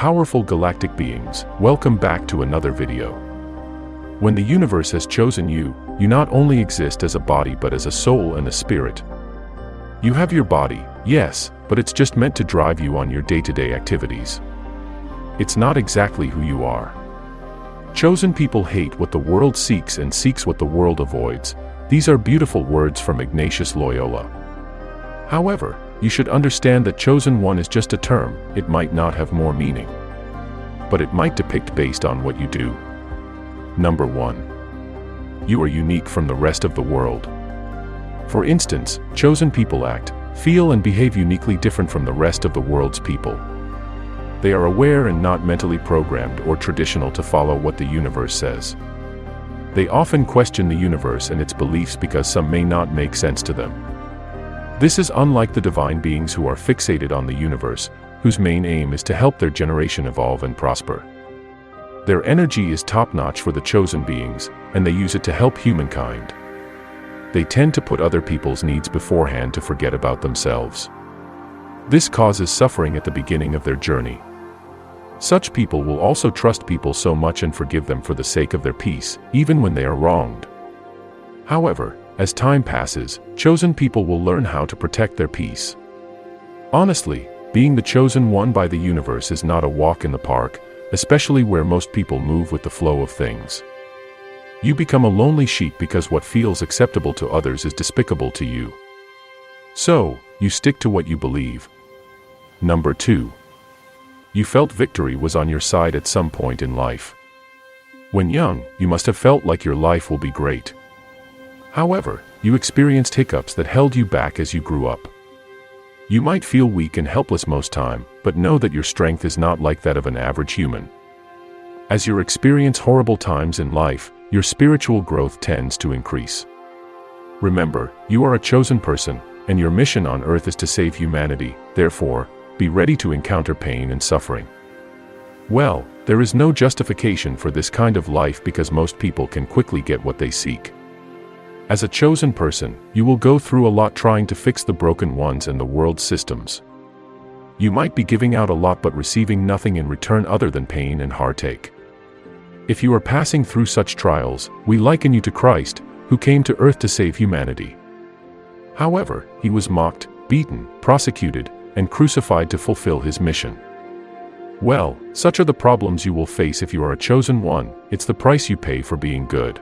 Powerful galactic beings, welcome back to another video. When the universe has chosen you, you not only exist as a body but as a soul and a spirit. You have your body, yes, but it's just meant to drive you on your day-to-day activities. It's not exactly who you are. Chosen people hate what the world seeks and seeks what the world avoids. These are beautiful words from Ignatius Loyola. However, you should understand that chosen one is just a term. It might not have more meaning, but it might depict based on what you do. Number 1. You are unique from the rest of the world. For instance, chosen people act, feel and behave uniquely different from the rest of the world's people. They are aware and not mentally programmed or traditional to follow what the universe says. They often question the universe and its beliefs because some may not make sense to them. This is unlike the divine beings who are fixated on the universe, whose main aim is to help their generation evolve and prosper. Their energy is top-notch for the chosen beings, and they use it to help humankind. They tend to put other people's needs beforehand to forget about themselves. This causes suffering at the beginning of their journey. Such people will also trust people so much and forgive them for the sake of their peace, even when they are wronged. However, as time passes, chosen people will learn how to protect their peace. Honestly, being the chosen one by the universe is not a walk in the park, especially where most people move with the flow of things. You become a lonely sheep because what feels acceptable to others is despicable to you. So, you stick to what you believe. Number 2. You felt victory was on your side at some point in life. When young, you must have felt like your life will be great. However, you experienced hiccups that held you back as you grew up. You might feel weak and helpless most time, but know that your strength is not like that of an average human. As you experience horrible times in life, your spiritual growth tends to increase. Remember, you are a chosen person, and your mission on earth is to save humanity. Therefore, be ready to encounter pain and suffering. Well, there is no justification for this kind of life because most people can quickly get what they seek. As a chosen person, you will go through a lot trying to fix the broken ones and the world's systems. You might be giving out a lot but receiving nothing in return other than pain and heartache. If you are passing through such trials, we liken you to Christ, who came to earth to save humanity. However, he was mocked, beaten, prosecuted, and crucified to fulfill his mission. Well, such are the problems you will face if you are a chosen one. It's the price you pay for being good.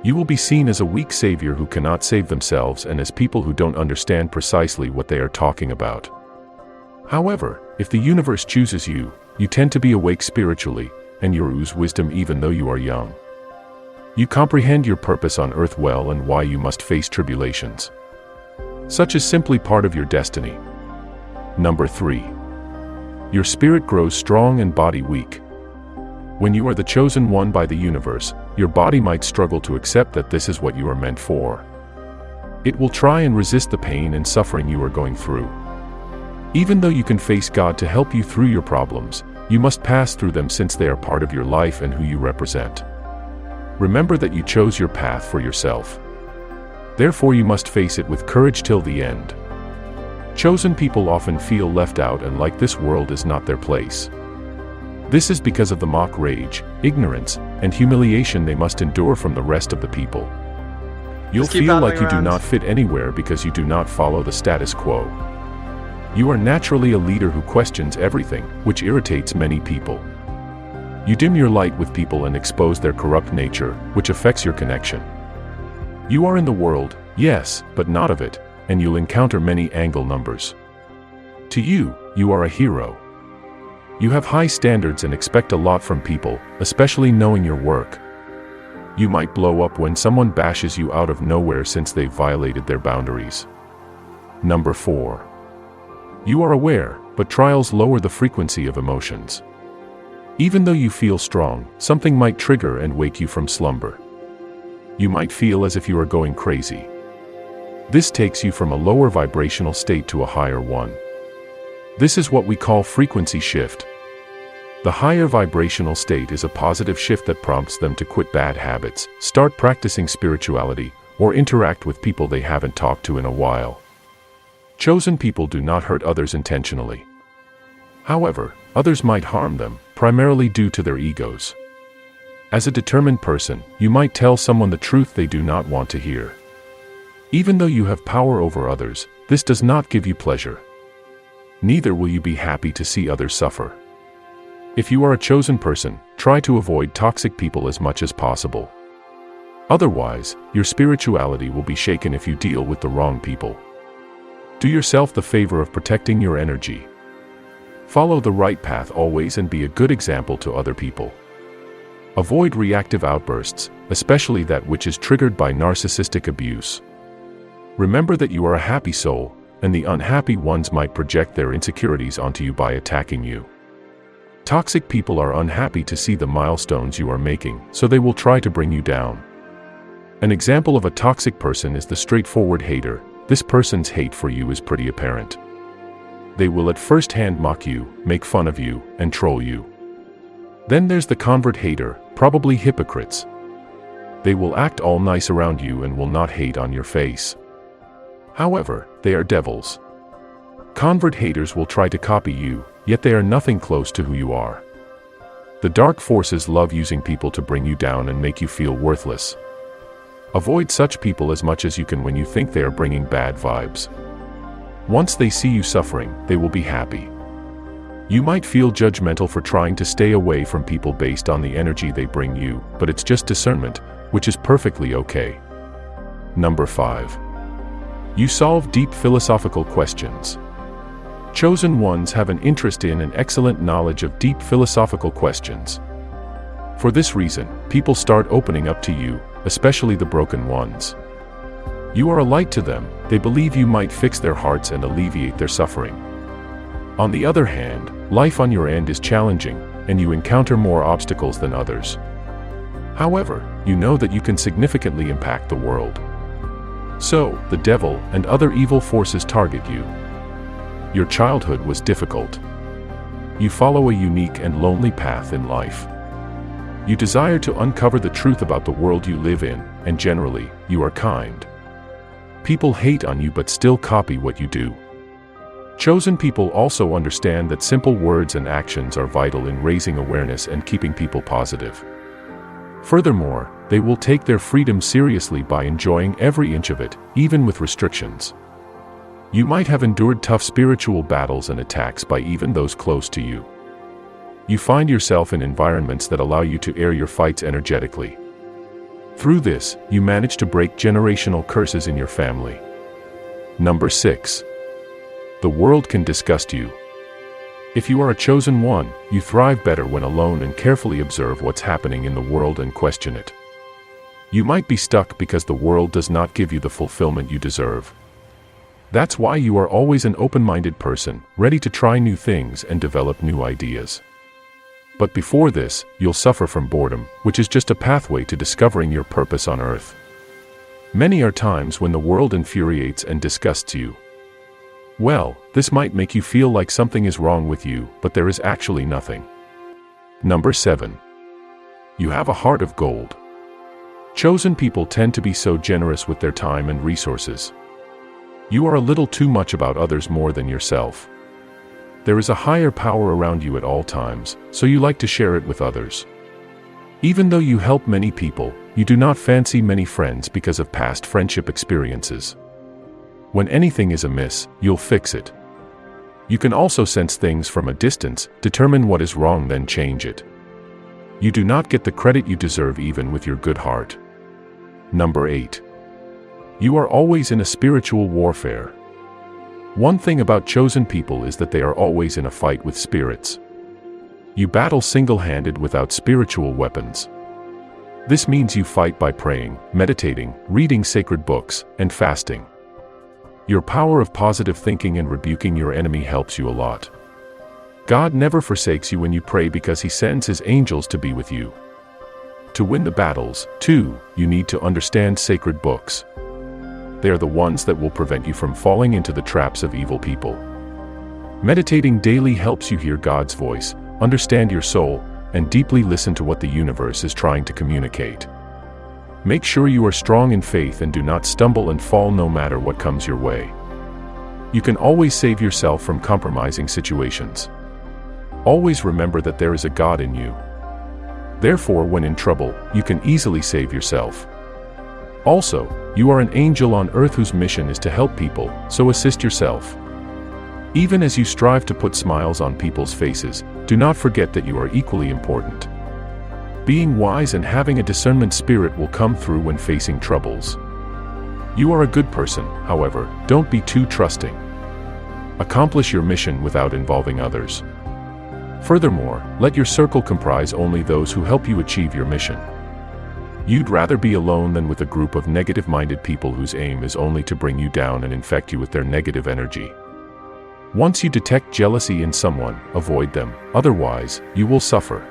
You will be seen as a weak savior who cannot save themselves and as people who don't understand precisely what they are talking about. However, if the universe chooses you, you tend to be awake spiritually, and you ooze wisdom even though you are young. You comprehend your purpose on earth well and why you must face tribulations. Such is simply part of your destiny. Number 3. Your spirit grows strong and body weak. When you are the chosen one by the universe, your body might struggle to accept that this is what you are meant for. It will try and resist the pain and suffering you are going through. Even though you can face God to help you through your problems, you must pass through them since they are part of your life and who you represent. Remember that you chose your path for yourself. Therefore you must face it with courage till the end. Chosen people often feel left out and like this world is not their place. This is because of the mock rage, ignorance, and humiliation they must endure from the rest of the people. You'll feel like you do not fit anywhere because you do not follow the status quo. You are naturally a leader who questions everything, which irritates many people. You dim your light with people and expose their corrupt nature, which affects your connection. You are in the world, yes, but not of it, and you'll encounter many angle numbers. To you, you are a hero. You have high standards and expect a lot from people, especially knowing your work. You might blow up when someone bashes you out of nowhere since they've violated their boundaries. Number 4. You are aware, but trials lower the frequency of emotions. Even though you feel strong, something might trigger and wake you from slumber. You might feel as if you are going crazy. This takes you from a lower vibrational state to a higher one. This is what we call frequency shift. The higher vibrational state is a positive shift that prompts them to quit bad habits, start practicing spirituality, or interact with people they haven't talked to in a while. Chosen people do not hurt others intentionally. However, others might harm them, primarily due to their egos. As a determined person, you might tell someone the truth they do not want to hear. Even though you have power over others, this does not give you pleasure. Neither will you be happy to see others suffer. If you are a chosen person, try to avoid toxic people as much as possible. Otherwise, your spirituality will be shaken if you deal with the wrong people. Do yourself the favor of protecting your energy. Follow the right path always and be a good example to other people. Avoid reactive outbursts, especially that which is triggered by narcissistic abuse. Remember that you are a happy soul, and the unhappy ones might project their insecurities onto you by attacking you. Toxic people are unhappy to see the milestones you are making, so they will try to bring you down. An example of a toxic person is the straightforward hater. This person's hate for you is pretty apparent. They will at first hand mock you, make fun of you, and troll you. Then there's the convert hater, probably hypocrites. They will act all nice around you and will not hate on your face. However, they are devils. Convert haters will try to copy you, yet they are nothing close to who you are. The dark forces love using people to bring you down and make you feel worthless. Avoid such people as much as you can when you think they are bringing bad vibes. Once they see you suffering, they will be happy. You might feel judgmental for trying to stay away from people based on the energy they bring you, but it's just discernment, which is perfectly okay. Number 5. You solve deep philosophical questions. Chosen ones have an interest in and excellent knowledge of deep philosophical questions. For this reason, people start opening up to you, especially the broken ones. You are a light to them. They believe you might fix their hearts and alleviate their suffering. On the other hand, life on your end is challenging, and you encounter more obstacles than others. However, you know that you can significantly impact the world. So, the devil and other evil forces target you. Your childhood was difficult. You follow a unique and lonely path in life. You desire to uncover the truth about the world you live in, and generally, you are kind. People hate on you but still copy what you do. Chosen people also understand that simple words and actions are vital in raising awareness and keeping people positive. Furthermore, they will take their freedom seriously by enjoying every inch of it, even with restrictions. You might have endured tough spiritual battles and attacks by even those close to you. You find yourself in environments that allow you to air your fights energetically. Through this, you manage to break generational curses in your family. Number 6. The world can disgust you. If you are a chosen one, you thrive better when alone and carefully observe what's happening in the world and question it. You might be stuck because the world does not give you the fulfillment you deserve. That's why you are always an open-minded person, ready to try new things and develop new ideas. But before this, you'll suffer from boredom, which is just a pathway to discovering your purpose on earth. Many are times when the world infuriates and disgusts you. Well, this might make you feel like something is wrong with you, but there is actually nothing. Number 7. You have a heart of gold. Chosen people tend to be so generous with their time and resources. You are a little too much about others more than yourself. There is a higher power around you at all times, so you like to share it with others. Even though you help many people, you do not fancy many friends because of past friendship experiences. When anything is amiss, you'll fix it. You can also sense things from a distance, determine what is wrong, then change it. You do not get the credit you deserve even with your good heart. Number 8. You are always in a spiritual warfare. One thing about chosen people is that they are always in a fight with spirits. You battle single-handed without spiritual weapons. This means you fight by praying, meditating, reading sacred books, and fasting. Your power of positive thinking and rebuking your enemy helps you a lot. God never forsakes you when you pray because He sends His angels to be with you. To win the battles, too, you need to understand sacred books. They are the ones that will prevent you from falling into the traps of evil people. Meditating daily helps you hear God's voice, understand your soul, and deeply listen to what the universe is trying to communicate. Make sure you are strong in faith and do not stumble and fall no matter what comes your way. You can always save yourself from compromising situations. always remember that there is a God in you. Therefore, when in trouble, you can easily save yourself. Also, you are an angel on earth whose mission is to help people, so assist yourself. Even as you strive to put smiles on people's faces, do not forget that you are equally important. Being wise and having a discernment spirit will come through when facing troubles. You are a good person, however, don't be too trusting. Accomplish your mission without involving others. Furthermore, let your circle comprise only those who help you achieve your mission. You'd rather be alone than with a group of negative-minded people whose aim is only to bring you down and infect you with their negative energy. Once you detect jealousy in someone, avoid them, otherwise, you will suffer.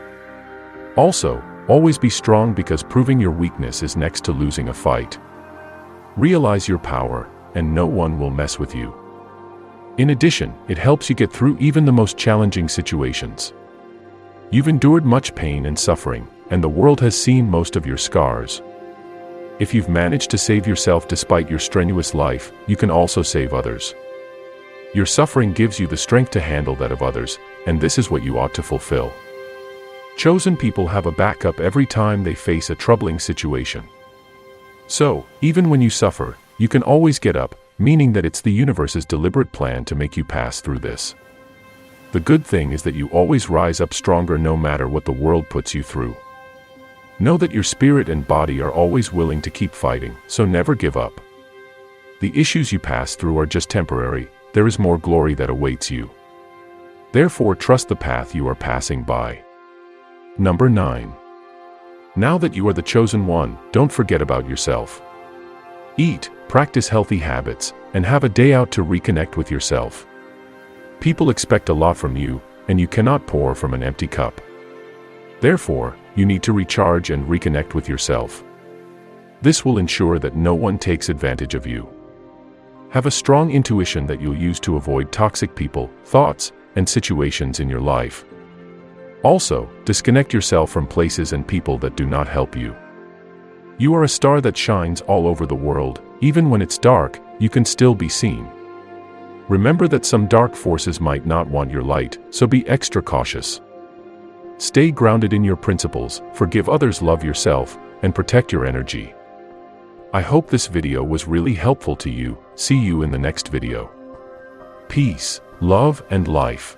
Also, always be strong because proving your weakness is next to losing a fight. Realize your power, and no one will mess with you. In addition, it helps you get through even the most challenging situations. You've endured much pain and suffering, and the world has seen most of your scars. If you've managed to save yourself despite your strenuous life, you can also save others. Your suffering gives you the strength to handle that of others, and this is what you ought to fulfill. Chosen people have a backup every time they face a troubling situation. So, even when you suffer, you can always get up, meaning that it's the universe's deliberate plan to make you pass through this. The good thing is that you always rise up stronger no matter what the world puts you through. Know that your spirit and body are always willing to keep fighting, so never give up. The issues you pass through are just temporary, there is more glory that awaits you. Therefore, trust the path you are passing by. Number 9. Now that you are the chosen one, don't forget about yourself. Eat, practice healthy habits, and have a day out to reconnect with yourself. People expect a lot from you, and you cannot pour from an empty cup. Therefore, you need to recharge and reconnect with yourself. This will ensure that no one takes advantage of you. Have a strong intuition that you'll use to avoid toxic people, thoughts, and situations in your life. Also, disconnect yourself from places and people that do not help you. You are a star that shines all over the world. Even when it's dark, you can still be seen. Remember that some dark forces might not want your light, so be extra cautious. Stay grounded in your principles, forgive others, love yourself, and protect your energy. I hope this video was really helpful to you. See you in the next video. Peace, love, and life.